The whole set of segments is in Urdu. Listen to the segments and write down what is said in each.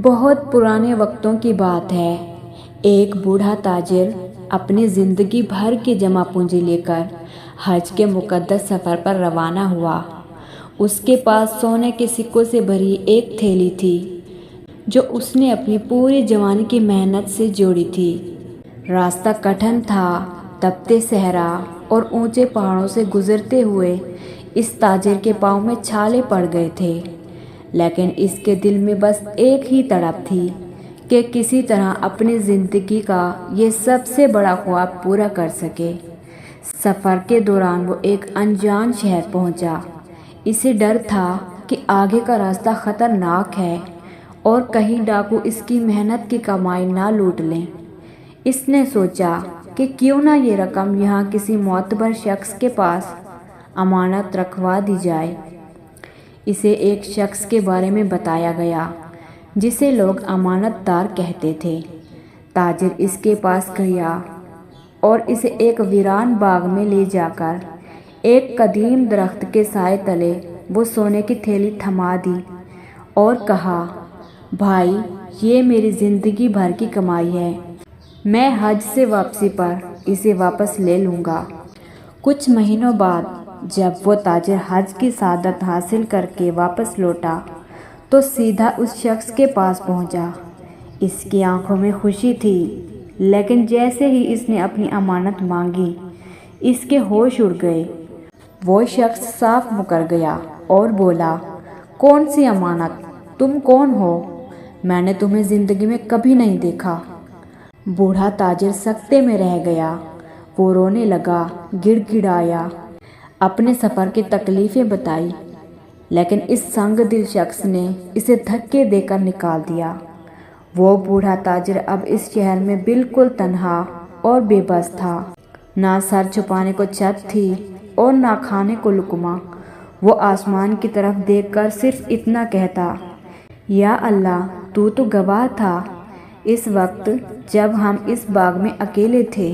بہت پرانے وقتوں کی بات ہے۔ ایک بوڑھا تاجر اپنی زندگی بھر کی جمع پونجی لے کر حج کے مقدس سفر پر روانہ ہوا۔ اس کے پاس سونے کے سکوں سے بھری ایک تھیلی تھی جو اس نے اپنی پوری جوانی کی محنت سے جوڑی تھی۔ راستہ کٹھن تھا، تپتے صحرا اور اونچے پہاڑوں سے گزرتے ہوئے اس تاجر کے پاؤں میں چھالے پڑ گئے تھے، لیکن اس کے دل میں بس ایک ہی تڑپ تھی کہ کسی طرح اپنی زندگی کا یہ سب سے بڑا خواب پورا کر سکے۔ سفر کے دوران وہ ایک انجان شہر پہنچا۔ اسے ڈر تھا کہ آگے کا راستہ خطرناک ہے اور کہیں ڈاکو اس کی محنت کی کمائی نہ لوٹ لیں۔ اس نے سوچا کہ کیوں نہ یہ رقم یہاں کسی معتبر شخص کے پاس امانت رکھوا دی جائے۔ اسے ایک شخص کے بارے میں بتایا گیا جسے لوگ امانت دار کہتے تھے۔ تاجر اس کے پاس گیا اور اسے ایک ویران باغ میں لے جا کر ایک قدیم درخت کے سائے تلے وہ سونے کی تھیلی تھما دی اور کہا، بھائی، یہ میری زندگی بھر کی کمائی ہے، میں حج سے واپسی پر اسے واپس لے لوں گا۔ کچھ مہینوں بعد جب وہ تاجر حج کی سعادت حاصل کر کے واپس لوٹا تو سیدھا اس شخص کے پاس پہنچا۔ اس کی آنکھوں میں خوشی تھی، لیکن جیسے ہی اس نے اپنی امانت مانگی اس کے ہوش اڑ گئے۔ وہ شخص صاف مکر گیا اور بولا، کون سی امانت؟ تم کون ہو؟ میں نے تمہیں زندگی میں کبھی نہیں دیکھا۔ بوڑھا تاجر سکتے میں رہ گیا۔ وہ رونے لگا، گڑ گڑایا، اپنے سفر کی تکلیفیں بتائی، لیکن اس سنگ دل شخص نے اسے دھکے دے کر نکال دیا۔ وہ بوڑھا تاجر اب اس شہر میں بالکل تنہا اور بے بس تھا۔ نہ سر چھپانے کو چھت تھی اور نہ کھانے کو لقمہ۔ وہ آسمان کی طرف دیکھ کر صرف اتنا کہتا، یا اللہ، تو گواہ تھا اس وقت جب ہم اس باغ میں اکیلے تھے۔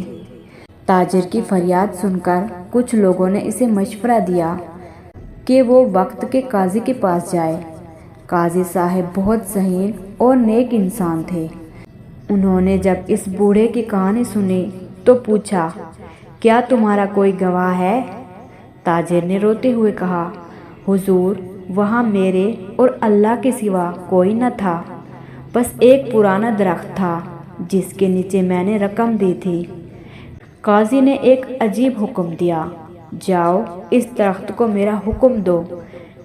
تاجر کی فریاد سن کر کچھ لوگوں نے اسے مشورہ دیا کہ وہ وقت کے قاضی کے پاس جائے۔ قاضی صاحب بہت ذہین اور نیک انسان تھے۔ انہوں نے جب اس بوڑھے کی کہانی سنی تو پوچھا، کیا تمہارا کوئی گواہ ہے؟ تاجر نے روتے ہوئے کہا، حضور، وہاں میرے اور اللہ کے سوا کوئی نہ تھا، بس ایک پرانا درخت تھا جس کے نیچے میں نے رقم دی تھی۔ قاضی نے ایک عجیب حکم دیا، جاؤ اس درخت کو میرا حکم دو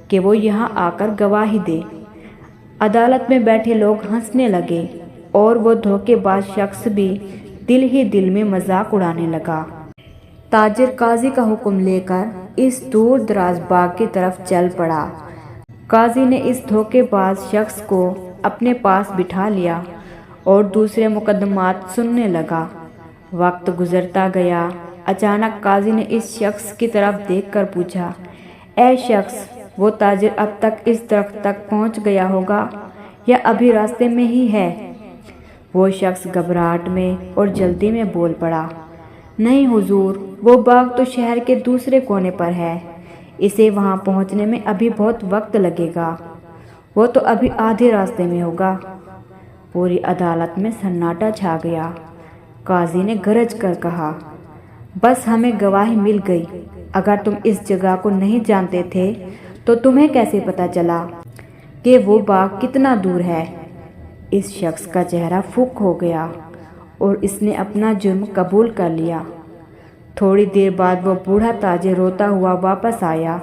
کہ وہ یہاں آ کر گواہی دے۔ عدالت میں بیٹھے لوگ ہنسنے لگے اور وہ دھوکے باز شخص بھی دل ہی دل میں مذاق اڑانے لگا۔ تاجر قاضی کا حکم لے کر اس دور دراز باغ کی طرف چل پڑا۔ قاضی نے اس دھوکے باز شخص کو اپنے پاس بٹھا لیا اور دوسرے مقدمات سننے لگا۔ وقت گزرتا گیا۔ اچانک قاضی نے اس شخص کی طرف دیکھ کر پوچھا، اے شخص، وہ تاجر اب تک اس درخت تک پہنچ گیا ہوگا یا ابھی راستے میں ہی ہے؟ وہ شخص گھبراہٹ میں اور جلدی میں بول پڑا، نہیں حضور، وہ باغ تو شہر کے دوسرے کونے پر ہے، اسے وہاں پہنچنے میں ابھی بہت وقت لگے گا، وہ تو ابھی آدھے راستے میں ہوگا۔ پوری عدالت میں سناٹا چھا گیا۔ قاضی نے گرج کر کہا، بس ہمیں گواہی مل گئی۔ اگر تم اس جگہ کو نہیں جانتے تھے تو تمہیں کیسے پتا چلا کہ وہ باغ کتنا دور ہے؟ اس شخص کا چہرہ پھک ہو گیا اور اس نے اپنا جرم قبول کر لیا۔ تھوڑی دیر بعد وہ بوڑھا تاجر روتا ہوا واپس آیا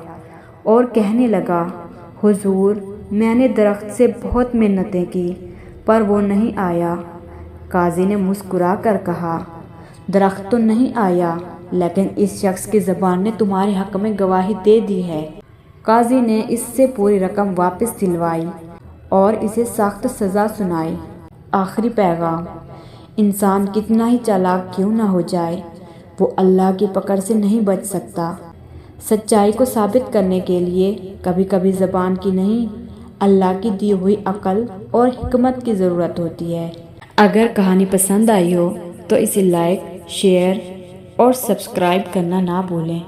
اور کہنے لگا، حضور، میں نے درخت سے بہت منتیں کی پر وہ نہیں آیا۔ قاضی نے مسکرا کر کہا، درخت تو نہیں آیا، لیکن اس شخص کی زبان نے تمہارے حق میں گواہی دے دی ہے۔ قاضی نے اس سے پوری رقم واپس دلوائی اور اسے سخت سزا سنائی۔ آخری پیغام، انسان کتنا ہی چالاک کیوں نہ ہو جائے، وہ اللہ کی پکڑ سے نہیں بچ سکتا۔ سچائی کو ثابت کرنے کے لیے کبھی کبھی زبان کی نہیں، اللہ کی دی ہوئی عقل اور حکمت کی ضرورت ہوتی ہے۔ اگر کہانی پسند آئی ہو تو اسے لائک، شیئر اور سبسکرائب کرنا نہ بھولیں۔